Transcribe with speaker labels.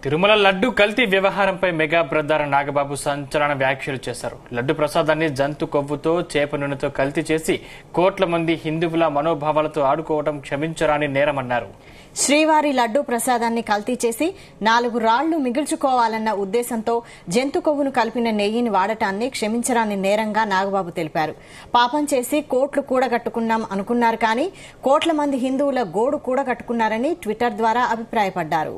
Speaker 1: తిరుమల లడ్డు కల్తీ వ్యవహారంపై mega brother Nagababu సంచలన వ్యాఖ్యలు చేశారు. లడ్డు ప్రసాదాన్ని జంతు కొవ్వుతో చేప నూనెతో కల్తీ చేసి కోట్ల మంది హిందువుల మనోభావాలతో ఆడుకోవడం క్షమించరాని నేరమన్నారు.
Speaker 2: శ్రీవారి లడ్డు ప్రసాదాన్ని కల్తీ చేసి 4 రాళ్లు మిగుల్చుకోవాలన్న ఉద్దేశంతో జంతు కొవ్వును కలిపిన నెయ్యిని వాడటాన్ని క్షమించరాని నేరంగా నాగబాబు తెలిపారు. పాపం చేసి కోట్లు కూడగట్టుకున్నాం అనుకున్నారు కానీ కోట్ల మంది హిందువుల గోడు కూడగట్టుకున్నారని ట్విట్టర్ ద్వారా అభిప్రాయపడ్డారు.